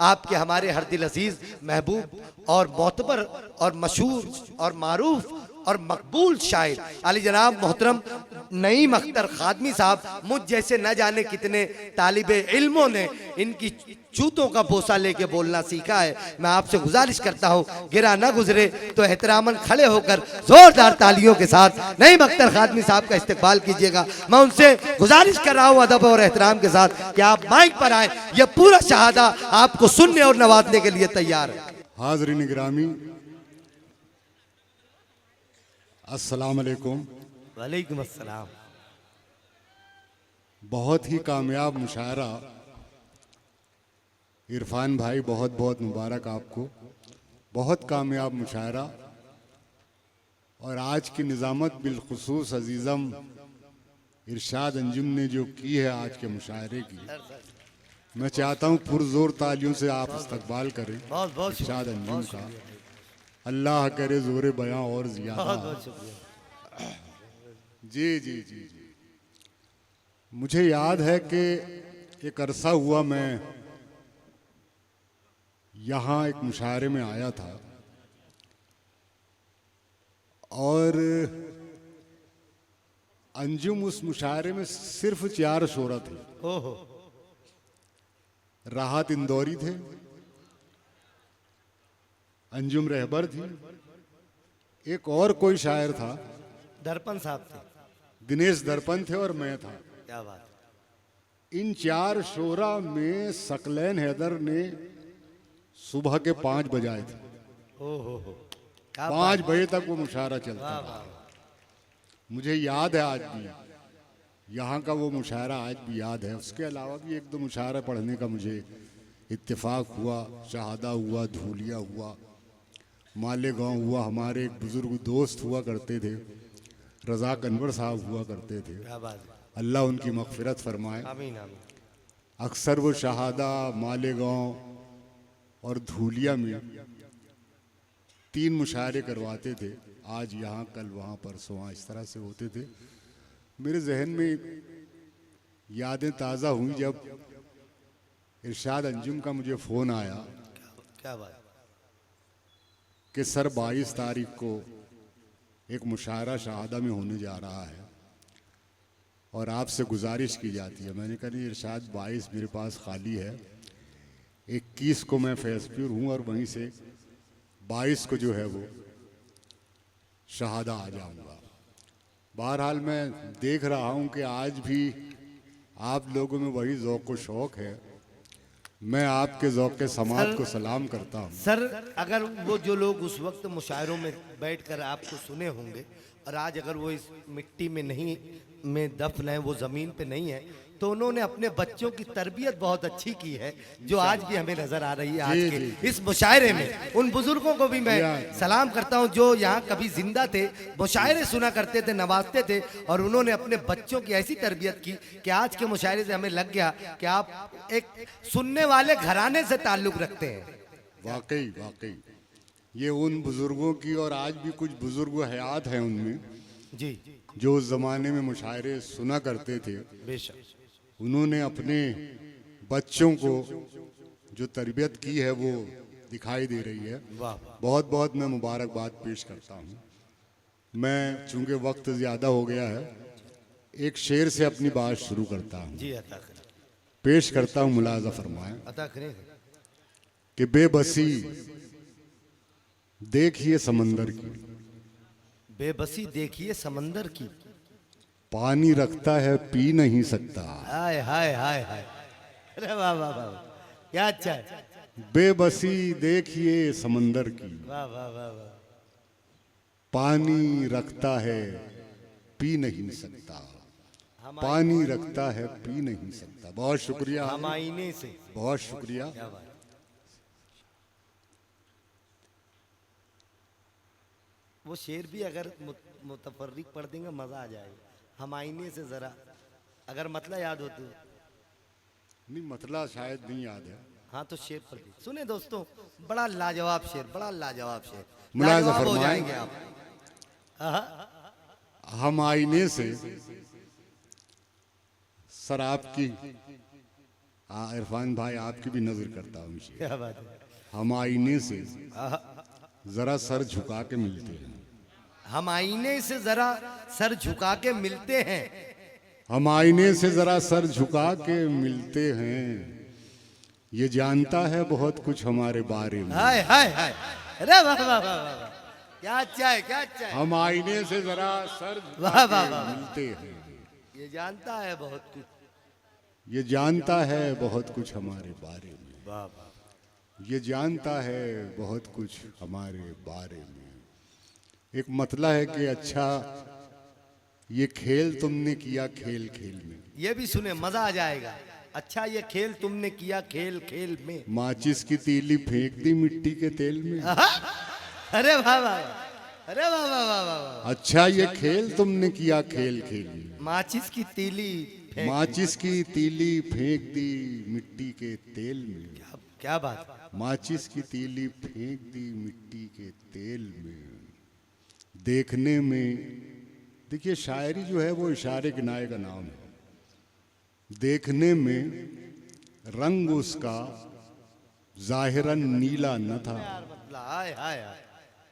आपके हमारे हर दिल अजीज महबूब और मोतबर और मशहूर और मारूफ और मकबूल शायर अली जनाब मोहतरम नईम अख्तर खादमी साहब, मुझ जैसे न जाने कितने तालिबे इल्मों ने इनकी जूतों का बोसा लेके बोलना सीखा है। मैं आपसे गुजारिश करता हूँ, गिरा ना गुजरे तो एहतरामन खड़े होकर जोरदार तालियों के साथ नईम अख्तर खादमी साहब का इस्तकबाल कीजिएगा। मैं उनसे गुजारिश कर रहा हूँ अदब और एहतराम के साथ कि आप माइक पर आए, यह पूरा शहादा आपको सुनने और नवाजने के लिए तैयार है। हाज़रीन गिरामी, अस्सलाम वालेकुम। वालेकुम अस्सलाम। बहुत ही कामयाब मुशायरा इरफान भाई, बहुत बहुत मुबारक आपको। बहुत कामयाब मुशायरा, और आज की निज़ामत बिलखुसूस अजीज़म इरशाद अंजुम ने जो की है आज के मुशायरे की, मैं चाहता हूँ पुरजोर तालियों से आप इस्तकबाल करें इरशाद अंजुम का। अल्लाह करे जोरे बयां और ज़्यादा। जी जी जी जी। मुझे याद है कि एक अरसा हुआ मैं यहाँ एक मुशायरे में आया था, और अंजुम उस मुशायरे में सिर्फ 4 शोरा थे। राहत इंदौरी थे, अंजुम रहबर थी, एक और कोई शायर था, दर्पण साहब थे, दिनेश दर्पण थे, और मैं था। क्या बात। इन 4 शोरा में सकलैन हैदर ने सुबह के 5 बजाए थे। 5 बजे तक वो मुशायरा चलता था। मुझे याद है आज भी, यहाँ का वो मुशायरा आज भी याद है। उसके अलावा भी 1-2 मुशायरा पढ़ने का मुझे इत्तेफाक हुआ। शहादा हुआ, धूलिया हुआ, मालेगांव हुआ। हमारे एक बुजुर्ग दोस्त हुआ करते थे, रज़ाक अनवर साहब हुआ करते थे, अल्लाह उनकी मग़फ़िरत फरमाए। आमीन आमीन। अक्सर वो शहादा, मालेगांव और धूलिया में 3 मुशायरे करवाते थे। आज यहाँ, कल वहाँ, परसों वहाँ, इस तरह से होते थे। मेरे जहन में यादें ताज़ा हुई जब इरशाद अंजुम का मुझे फ़ोन आया। क्या बात। कि सर 22 तारीख को एक मुशायरा शहादा में होने जा रहा है और आपसे गुजारिश की जाती है। मैंने कहा नहीं इरशाद, 22 मेरे पास खाली है, 21 को मैं फैज़पुर हूँ और वहीं से 22 को जो है वो शहादा आ जाऊँगा। बहरहाल मैं देख रहा हूँ कि आज भी आप लोगों में वही ज़ौक़ व शौक़ है। मैं आपके ज़ौक़ समात को सलाम करता हूँ। सर, अगर वो जो लोग उस वक्त मुशायरों में बैठकर आपको सुने होंगे और आज अगर वो इस मिट्टी में नहीं में दफन है, वो ज़मीन पे नहीं है, तो उन्होंने अपने बच्चों की तरबियत बहुत अच्छी की है, जो आज भी हमें नजर आ रही है। आज के इस मुशायरे में उन बुजुर्गों को भी मैं सलाम करता हूं जो यहाँ कभी जिंदा थे, मुशायरे सुना करते थे, नवाजते थे, और उन्होंने अपने बच्चों की ऐसी तरबियत की कि आज के मुशायरे से हमें लग गया कि आप एक सुनने वाले घराने से ताल्लुक रखते हैं। वाकई वाकई ये उन बुजुर्गों की, और आज भी कुछ बुजुर्ग हयात हैं उनमें जी, जो उस जमाने में मुशायरे सुना करते थे। बेशक उन्होंने अपने बच्चों को जो तरबियत की है वो दिखाई दे रही है। बहुत बहुत मैं मुबारकबाद पेश करता हूँ। मैं चूंकि वक्त ज़्यादा हो गया है, एक शेर से अपनी बात शुरू करता हूँ। जी, अता करें। पेश करता हूँ, मुलाजा फरमाएं। अता करें। कि बेबसी देखिए समंदर की, बेबसी देखिए समंदर की, पानी रखता है पी नहीं सकता। हाय हाय हाय हाय, अरे वाह वाह वाह, क्या अच्छा है। बेबसी देखिए समंदर की, वाह वाह वाह वाह, पानी रखता है पी नहीं सकता, पानी रखता है पी नहीं सकता। बहुत शुक्रिया, हम आईने से, बहुत शुक्रिया। वो शेर भी अगर मुतफर्रिक पढ़ देंगे मजा आ जाएगा। हम आईने से जरा अगर मतलब याद हो तो। नहीं, मतलब शायद नहीं याद है। हाँ तो शेर पढ़ दी सुने दोस्तों, बड़ा लाजवाब शेर, बड़ा लाजवाब शेर, मुलाजा लाजवाब हो फरमाएं। जाएंगे आप। हम आईने से शराब की इरफान भाई आपकी भी नजर करता हूँ शेर। क्या बात है। हम आईने से आहा, जरा सर झुका के मिलते हैं, हम आईने से जरा सर झुका के मिलते हैं। हम आईने से जरा सर झुका के मिलते हैं, ये जानता है बहुत कुछ हमारे बारे में। हाय हाय हाय, अरे वाह वाह वाह वाह वाह। क्या अच्छा है, क्या अच्छा है। हम आईने से जरा सर वाह झुका वाह के वाह। मिलते हैं, ये जानता है बहुत कुछ। ये जानता है बहुत कुछ हमारे बारे में। वाह वाह। ये जानता है बहुत कुछ हमारे बारे में। एक मतला है कि अच्छा ये खेल तुमने किया खेल खेल में, ये भी सुने, मजा आ जाएगा। अच्छा ये खेल तुमने किया खेल खेल में। माचिस की तीली फेंक दी मिट्टी के तेल में। आहा, अरे वाह वाह, अरे वाह वाह वाह वाह वाह। अच्छा ये खेल तुमने किया खेल खेल में, माचिस की तीली फेंक- माचिस की तीली फेंक दी मिट्टी के तेल में। क्या बात। माचिस की तीली फेंक दी मिट्टी के तेल में। देखने में, देखिए शायरी जो है वो इशारे गिनाए का नाम है। देखने में रंग उसका जाहिरन नीला न था, हाय हाय हाय।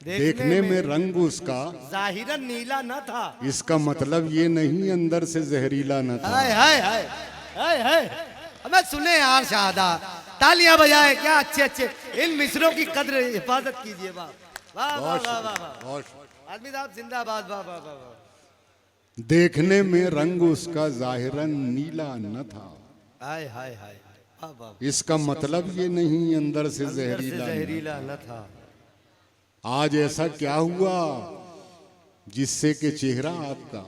देखने में रंग उसका जाहिरन नीला न था। इसका मतलब ये नहीं अंदर से जहरीला न था। हाय हाय हाय हाय हाय। हमें सुने यार शाहदा, तालियां बजाए। क्या अच्छे अच्छे इन मिसरों की कद्र हिफाजत कीजिए। वाह वाह वाह वाह वाह वाह। बहुत आदमी साहब जिंदाबाद। वाह वाह वाह वाह। देखने में रंग उसका जाहिरन नीला न था, हाय हाय हाय। वाह वाह। इसका मतलब ये नहीं अंदर से अंदर से जहरीला न जहरीला न था। आज ऐसा क्या हुआ जिससे कि चेहरा आपका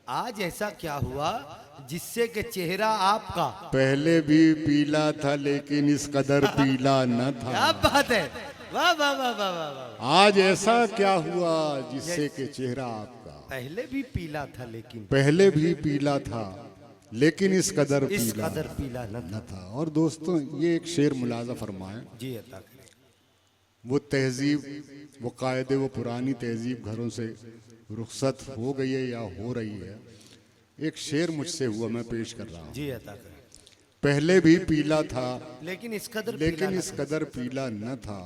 आज ऐसा क्या हुआ जिससे कि चेहरा आपका पहले भी पीला था लेकिन इस कदर पीला न था। क्या बात है। वाह वाह वाह वाह वाह वाह। आज ऐसा क्या हुआ जिससे कि चेहरा आपका पहले भी पीला था लेकिन पहले भी पीला था लेकिन इस कदर इस पीला कदर पीला न न था। था। और दोस्तों ये एक शेर मुलाजा फरमाएं, जी अता करें। वो तहजीब, वो कायदे, वो पुरानी तहजीब घरों से रुखसत हो गई है या हो रही है। एक शेर मुझसे हुआ, मैं पेश कर रहा हूँ। जी अता करें। पहले भी पीला था लेकिन इस कदर लेकिन पीला इस कदर पीला न था,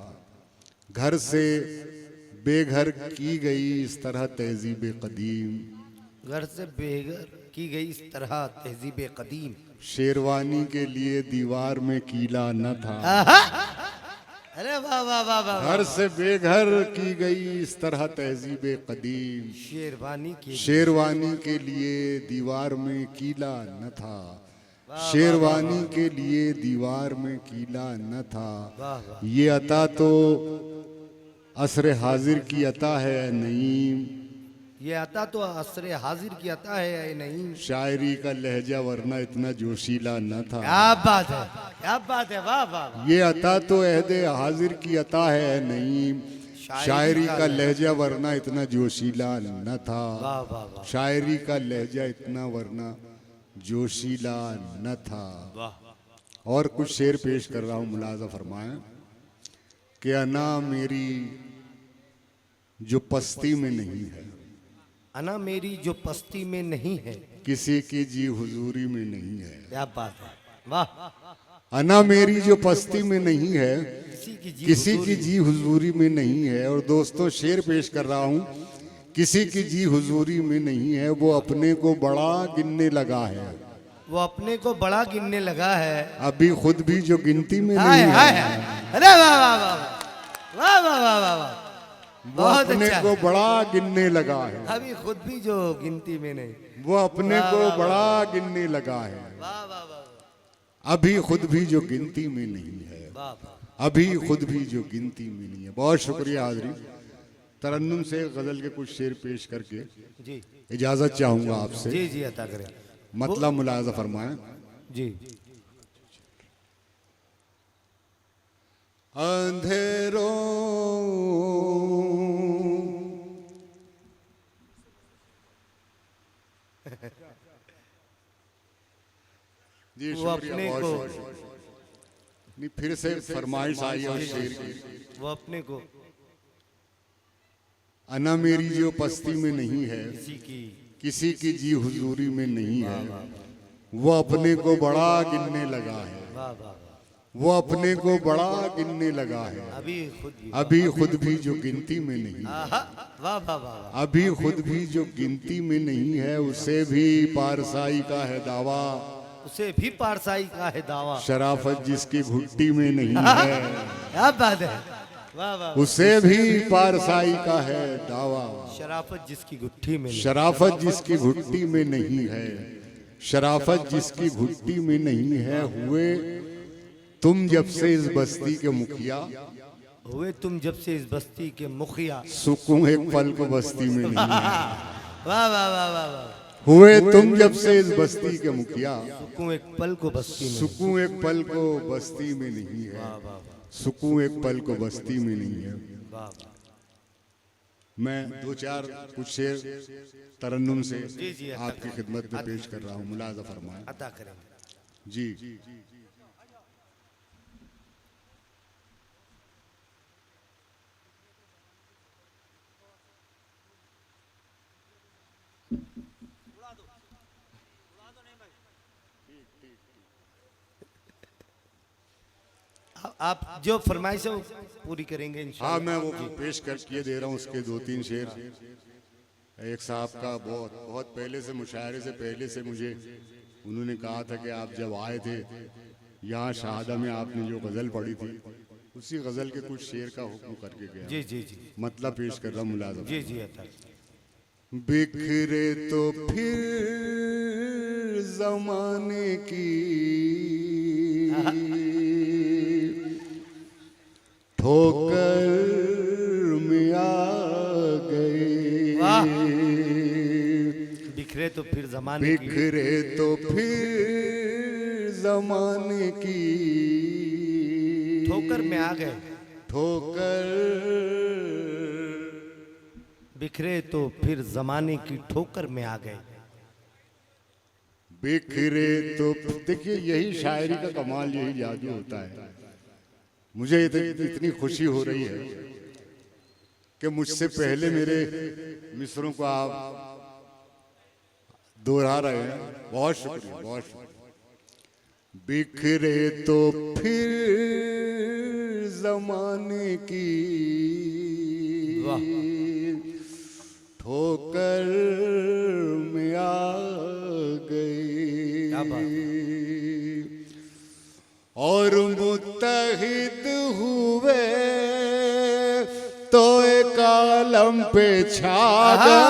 घर से बेघर की गई इस तरह तहजीब कदीम, न- घर से बेघर की गई इस तरह तहजीब कदीम। शेरवानी के लिए दीवार में कीला न था। आहा! अरे वाह वाह वाह वाह। घर से बेघर की गई इस तरह तहजीब कदीम, शेरवानी की शेरवानी के लिए दीवार में कीला न था, शेरवानी के लिए दीवार में कीला न था। वाह वाह। ये अता तो असर हाजिर की अता है नईम, ये अता तो असरे हाजिर की अता है या नहीं। शायरी का लहजा वरना इतना जोशीला न था। क्या बात है, क्या बात है। वाह वाह वाह। ये अता तो अहदे हाजिर की अता है नईम, शायरी का लहजा वरना इतना जोशीला न था। वाह वाह वाह। शायरी का लहजा इतना वरना जोशीला न था। वाह। और कुछ शेर पेश कर रहा हूँ, मुलाजा फरमाएं कि अना मेरी जो पस्ती में नहीं है, अना मेरी जो पस्ती में नहीं है। किसी की जी हुजूरी में नहीं है। क्या बात है। वाह। अना मेरी जो पस्ती में नहीं है, किसी की जी किसी की हुजूरी। जी हुजूरी में नहीं है। और दोस्तों शेर पेश कर रहा हूँ, किसी की जी हुजूरी में नहीं है, वो अपने को बड़ा गिनने लगा है, वो अपने को बड़ा गिनने लगा है। अभी खुद भी जो गिनती में हाय नहीं हाय है। हाय। अरे वाह वाह वाह वाह वाह वाह वाह वाह। वो बहुत अपने अच्छा। को बड़ा गिनने लगा है, अभी खुद भी जो गिनती में नहीं। वो अपने को बड़ा गिनने लगा है, वाह वाह वाह अभी खुद भी जो गिनती में नहीं है, वाह वाह। अभी खुद भी जो गिनती में नहीं है। बहुत शुक्रिया हाजरी। तरन्नुम से गजल के कुछ शेर पेश करके जी इजाजत चाहूंगा आपसे। जी जी अता करें। मतलब मुलाजा फरमाएं। जी। अंधेरों जी वो शुक्रिया, अपने बहुत को शुक्रिया। नहीं, फिर से फरमाइश आई और शेर की। वो अपने को अना मेरी जो पस्ती में नहीं है, किसी की जी हुजूरी में नहीं है, वो अपने को बड़ा गिनने लगा है, वाह वाह वाह। वो अपने को बड़ा गिनने लगा है, अभी खुद भी जो गिनती में नहीं, आहा, वाह वाह वाह वाह। अभी खुद भी जो गिनती में नहीं है, उसे भी पारसाई का है दावा, उसे भी पारसाई का है दावा। शराफत जिसकी घुट्टी में नहीं है, क्या बात है, वाह वाह। उसे भी पारसाई का है दावा, शराफत जिसकी गुट्ठी में नहीं। शराफत जिसकी घुट्टी में नहीं है, शराफत जिसकी घुट्टी में नहीं है, हुए तुम जब से इस बस्ती के मुखिया, हुए तुम जब से इस बस्ती के मुखिया, सुकून एक पल को बस्ती में नहीं है, वाह वाह वाह वाह वाह। हुए तुम जब से इस बस्ती के मुखिया, सुकून एक पल को बस्ती में, सुकून एक पल को बस्ती में नहीं है, वाह वाह वाह सुकून एक पल को बस्ती में नहीं है। वाह वाह। मैं दो चार कुछ शेर तरन्नुम से जी, जी, आपकी खिदमत में पेश कर रहा हूँ, मुलाजा फरमाएं। अता करेंगे जी। आप जो फरमाइश है वो पूरी करेंगे इंशाल्लाह। हाँ, मैं वो पेश कर किए दे रहा हूँ, उसके दो तीन शेर। एक साहब का बहुत बहुत पहले से, मुशायरे से पहले से मुझे उन्होंने कहा था कि आप जब आए थे यहाँ शहादा में, आपने जो गज़ल पढ़ी थी, उसी गज़ल के कुछ शेर का हुक्म करके गया। जी जी जी मतलब पेश कर रहा हूँ, मुलाज़ा। जी जी अता। बिखरे तो फिर ज़माने की ठोकर में आ गए, वाह। बिखरे तो फिर जमाने की, बिखरे तो फिर ज़माने की ठोकर में आ गए, ठोकर, बिखरे तो फिर जमाने की ठोकर में आ गए। बिखरे तो, देखिए यही शायरी का कमाल, यही जादू होता है। मुझे इतनी खुशी हो रही है कि मुझसे पहले मेरे मिसरों को आप दोहरा रहे हैं, बहुत शुक्रिया, बहुत शुक्रिया। बिखरे तो फिर जमाने की ठोकर में आ क्या बात। गई, और मुत्तहिद हुए तो एक आलम पे छा गए,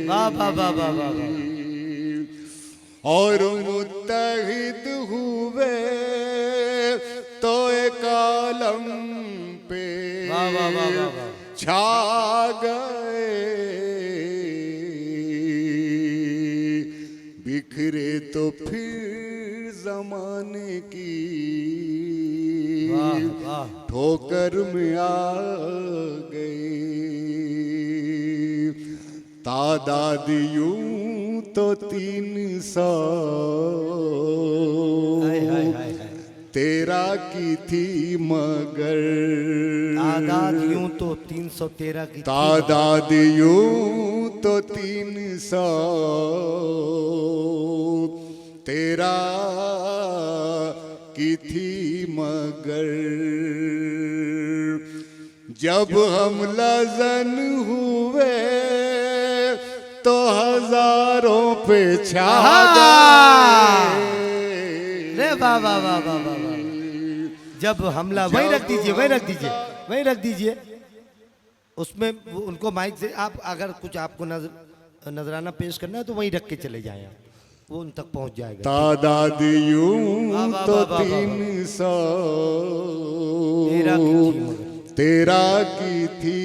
वाह वाह वाह वाह वाह वाह। और मुत्तहिद हुए तो एक आलम पे वाह वाह वाह वाह वाह। छा गए, बिखरे तो फिर जमाने की वाह वाह। ठोकर में आ गई, तादाद यूं तो 300 हाय हाय हाय हाय। तेरा की थी मगर, तादाद यूं तो 313 की थी, तादाद यूं तो 300 तेरा की थी मगर, जब हम लजन हुए तो हजारों पे छा गए, रे वाह वाह वाह वाह वाह वाह। जब हमला, वहीं रख दीजिए, वहीं रख दीजिए, वहीं रख दीजिए। उसमें उनको माइक से आप अगर कुछ आपको नजराना पेश करना है तो वहीं रख के चले जाएं, वो उन तक पहुंच जाएगा। तादाद यूं वाह, वाह, तो वाह, वाह, वाह। 300 तेरा की थी मगर, तेरा की थी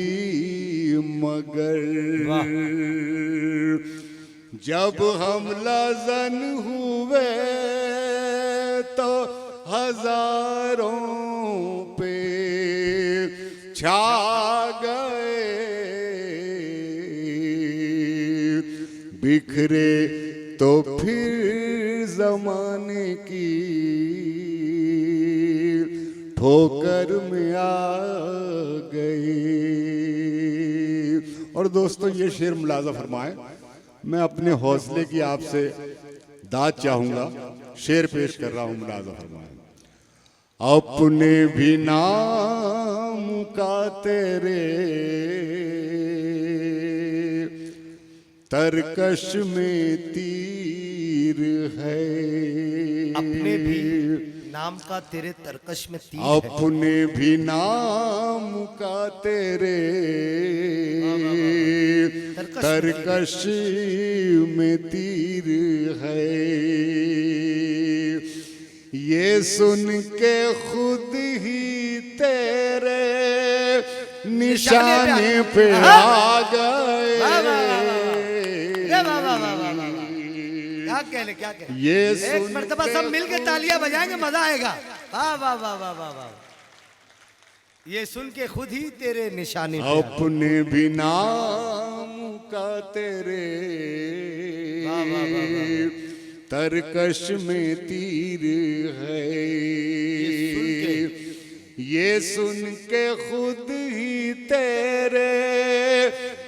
मगर, वाह। जब हम लजन हुए तो हजारों पे छा गए, बिखरे तो फिर जमाने की ठोकर में आ गई। और दोस्तों, ये शेर मुलाजा फरमाए, मैं अपने हौसले की आपसे दाद चाहूंगा, शेर पेश कर रहा हूं, मुलाज़ा फरमाएं। अपने भी नाम का तेरे तरकश में तीर है, अपने भी नाम का तेरे तरकश में तीर है। अपने भी नाम का तेरे तरकश में तीर है, ये सुन के खुद ही तेरे निशाने पे आ गए। क्या कहने, क्या कहने। ये एक मर्तबा सब मिलके तालियां बजाएंगे, मजा आएगा। वाह वाह वाह वाह वाह वाह। ये सुन के खुद ही तेरे निशाने पे अपने भी नाम का तेरे तरकश में तीर है, ये सुन के खुद ही तेरे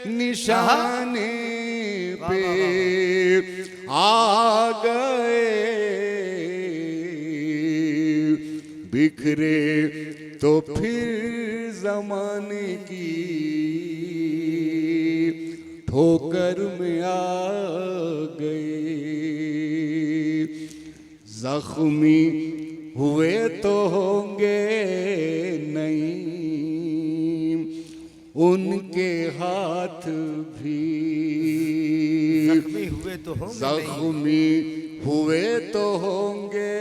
निशाने पे आ गए, बिखरे तो फिर जमाने की ठोकर में आ गए, जख्मी हुए तो होंगे नहीं उनके हाथ भी, जख्मी हुए तो होंगे, जख्मी हुए तो होंगे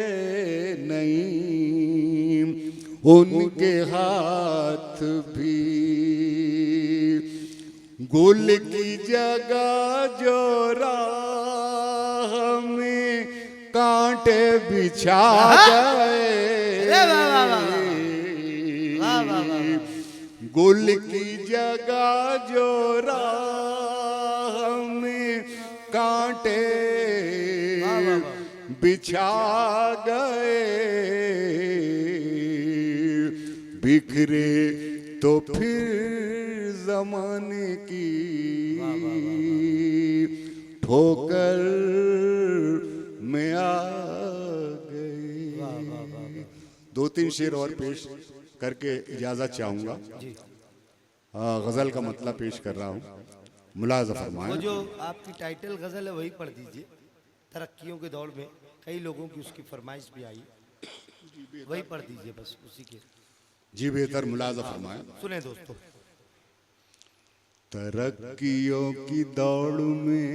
नहीं उनके हाथ भी, गुल की जगह जो राह में कांटे बिछा गए, गुल की जगह जो राह में कांटे बिछा गए, बिखरे तो फिर जमाने की ठोकर में आ गए। दो तीन शेर और पेश करके इजाजत चाहूंगा। गजल का मतलब पेश कर रहा हूँ, मुलाज़ा फरमाएं। वो जो आपकी टाइटल गजल है वही पढ़ दीजिए। तरक्कियों के दौर में कई लोगों की उसकी फरमाइश भी आई, वही पढ़ दीजिए बस उसी के। जी बेहतर, मुलाज़ा फरमाएं। सुने दोस्तों। तरक्कियों की दौड़ में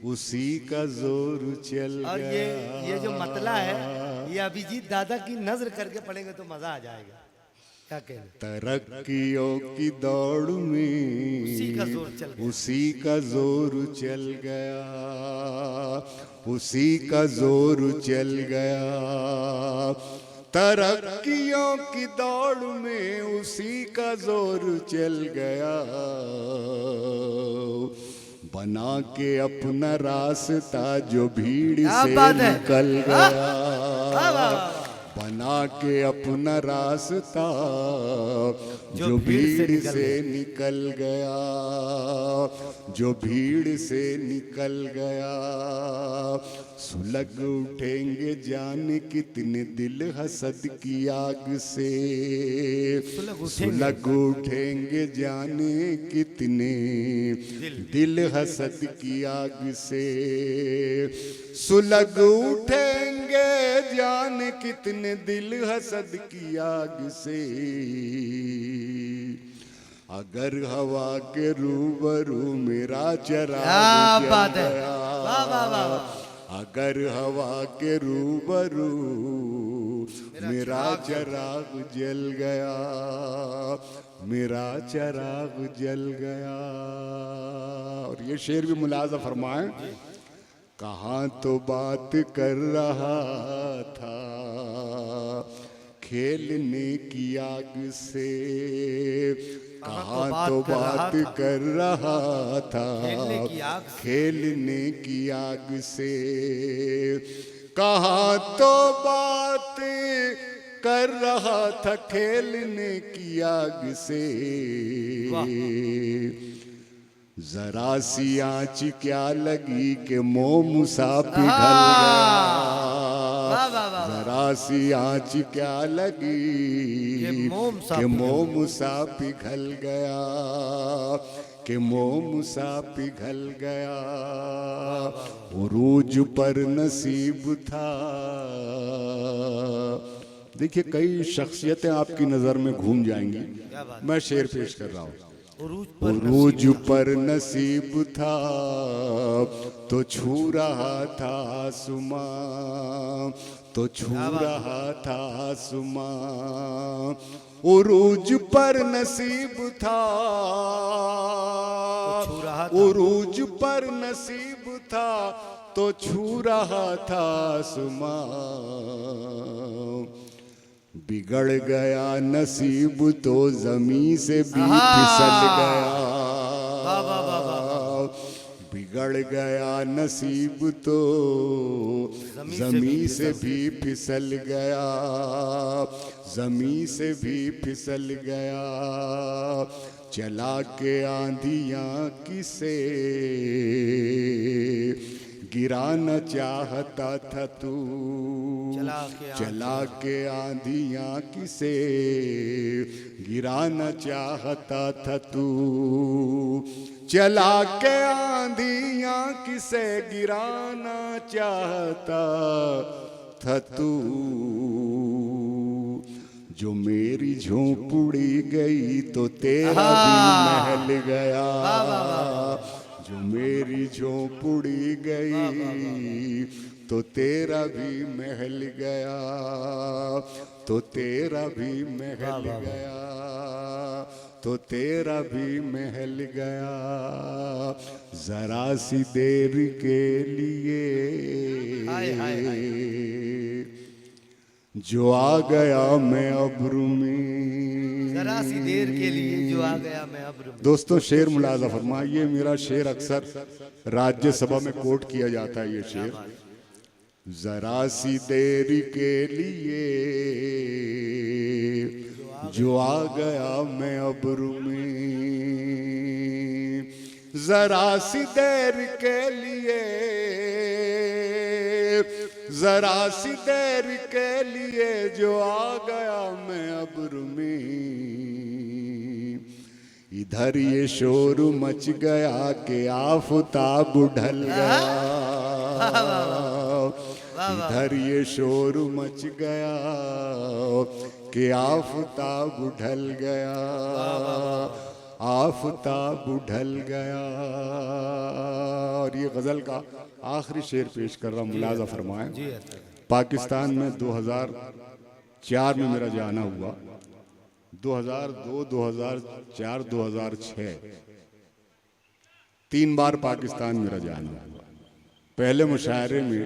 उसी का जोर चल और गया। ये जो मतला है ये अभिजीत दादा की नजर करके पढ़ेंगे तो मजा आ जाएगा। क्या कहते? तरक्कियों की दौड़ में उसी का जोर चल गया, उसी का जोर चल गया, उसी का जोर चल गया, तरक्कियों की दौड़ में उसी का जोर चल गया, बना के अपना रास्ता जो भीड़ से निकल गया, बना के अपना रास्ता जो भीड़ से निकल गया, जो भीड़ से निकल गया, सुलग उठेंगे जाने कितने दिल हसद की आग से, सुलग उठेंगे जाने कितने दिल हसद की आग से, सुलग उठेंगे जाने कितने दिल हसद की आग से, अगर हवा के रूबरू मेरा चराग जल गया, अगर हवा के रूबरू मेरा चराग जल गया, मेरा चराग जल गया। और ये शेर भी मुलाज़ा फरमाएं। कहाँ तो बात कर रहा था खेलने की आग से, कहाँ तो बात कर रहा था खेलने की आग से, कहाँ तो बात कर रहा था खेलने की आग से, जरा सी आँच क्या लगी कि मोम सा पिघल गया। वाह वाह वाह। जरा सी आँच क्या लगी कि मोम सा कि मोम सा पिघल गया, कि मोम सा पिघल गया। उरूज पर नसीब था। देखिए कई शख्सियतें आपकी नज़र में घूम जाएंगी। मैं शेर पेश कर रहा हूँ। उरूज पर नसीब था तो छू रहा था आसमां, तो छू रहा था आसमां। उरूज पर नसीब था, उरूज पर नसीब था तो छू रहा था आसमां। बिगड़ गया नसीब तो जमी से भी फिसल गया। बिगड़ गया नसीब तो जमी से भी फिसल गया, जमी से भी फिसल गया। चला के आंधियां किसे गिराना चाहता था तू, चला के आंधियां किसे गिराना चाहता था तू। चला के आंधियां किसे गिराना चाहता था तू। जो मेरी झोंपड़ी गई तो तेरा भी महल गया। जो मेरी झोंपड़ी गई तो तेरा भी महल गया, तो तेरा भी महल गया, तो तेरा भी महल गया। जरा सी देर के लिए जो आ गया मैं अब्रू में, जरा सी देर के लिए जो आ गया मैं अब्रू में। दोस्तों शेर मुलाजा फरमाइए, मेरा शेर अक्सर राज्यसभा में कोट किया जाता है ये शेर। जरा सी देर के लिए जो आ गया मैं अब्रू में, जरा सी देर के लिए, जरा सी देर के लिए जो आ गया मैं अब्रू में। इधर ये शोर मच गया कि आफताब ढल गया, इधर ये शोर मच गया कि आफताब ढल गया, आफताब ढल गया। और ये गज़ल का आखिरी शेर पेश कर रहा हूँ, मुलाजा फरमाएं। पाकिस्तान में 2004 में मेरा जाना हुआ, 2002, 2004, 2006 3 बार पाकिस्तान मेरा जाना हुआ। पहले मुशायरे में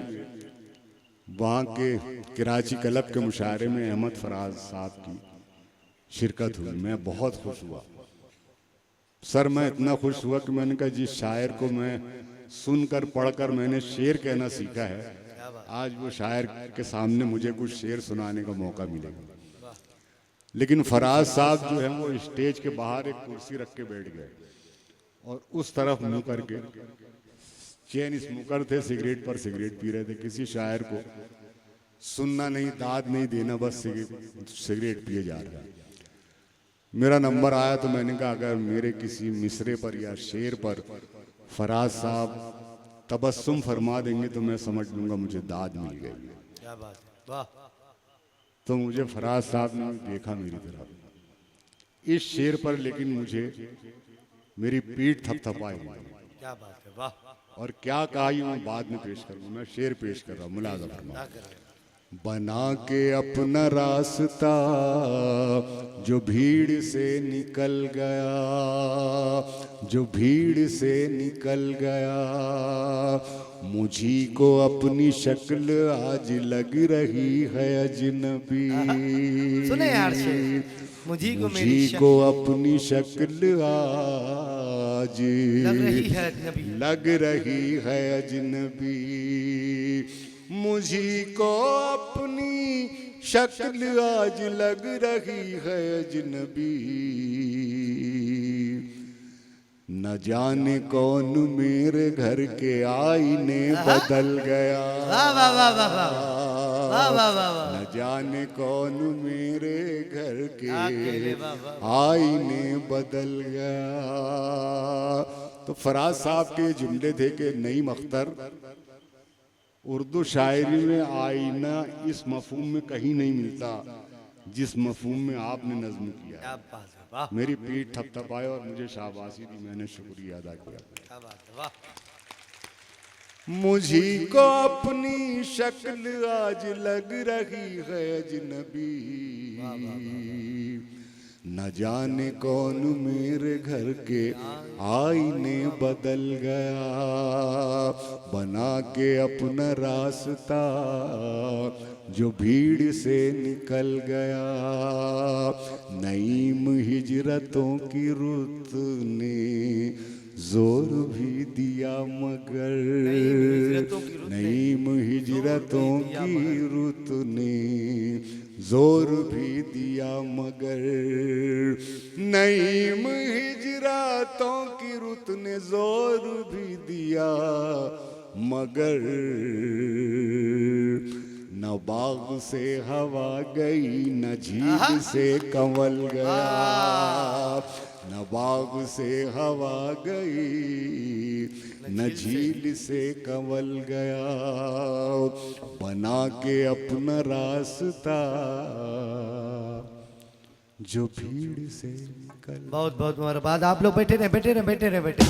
वहाँ के कराची क्लब के मुशायरे में अहमद फराज साहब की शिरकत हुई। मैं बहुत खुश हुआ सर, मैं इतना खुश हुआ कि मैंने कहा जिस शायर को मैं सुनकर पढ़कर मैंने शेर कहना सीखा है, आज वो शायर के सामने मुझे कुछ शेर सुनाने का मौका मिलेगा। लेकिन फराज साहब जो है वो स्टेज के बाहर एक कुर्सी रख के बैठ गए और उस तरफ मुंह करके, चेन स्मोकर थे, सिगरेट पर सिगरेट पी रहे थे। किसी शायर को सुनना नहीं, दाद नहीं देना, बस सिगरेट पिए जा रहे हैं। मेरा नंबर आया तो मैंने कहा अगर मेरे किसी मिसरे पर या शेर पर फराज साहब तबस्सुम फरमा देंगे तो मैं समझ लूंगा मुझे दाद मिल गई। क्या बात है, वाह। तो मुझे फराज साहब ने देखा मेरी तरफ इस शेर पर, लेकिन मुझे मेरी पीठ थपथपाई। क्या बात है, वाह। और क्या कहा ये मैं बाद में पेश करूँ, मैं शेर पेश कर रहा हूँ, मुलाजा फरमा। बना के अपना रास्ता जो भीड़ से निकल गया, जो भीड़ से निकल गया। मुझी को अपनी शक्ल आज लग रही है अजनबी। सुने यार शेर, मुझी को अपनी शक्ल आज लग रही है अजनबी। मुझी को अपनी शक्ल आज लग रही है अजनबी। न जाने कौन मेरे घर के आईने बदल गया। वाह वाह वाह वाह वाह वाह वाह वाह वाह। न जाने कौन मेरे घर के अकेले वाह वाह। आईने बदल गया। तो फराज साहब के जुमले थे कि नईम अख्तर, उर्दू शायरी में आईना इस मफहूम में कहीं नहीं मिलता जिस मफहूम में आपने नज्म किया। क्या बात है, वाह मेरी पीठ थपथपाई और मुझे शाबाशी दी, मैंने शुक्रिया अदा किया। क्या बात है, वाह। मुझी को अपनी शक्ल आज लग रही है अजनबी, न जाने कौन मेरे घर के आईने बदल गया। बना के अपना रास्ता जो भीड़ से निकल गया। नईम हिजरतों की रुत ने जोर भी दिया मगर, नईम हिजरतों की रुत ने जोर भी दिया मगर, नईम हिजरतों की रुत ने जोर भी दिया मगर, न बाग से हवा गई न झील से कंवल गया। न बाग से हवा गई न झील से कंवल गया। बना के अपना रास्ता जो भीड़ से निकल। बहुत बहुत मुबारकबाद। आप लोग बैठे रहे बैठे रहे बैठे रहे बैठे।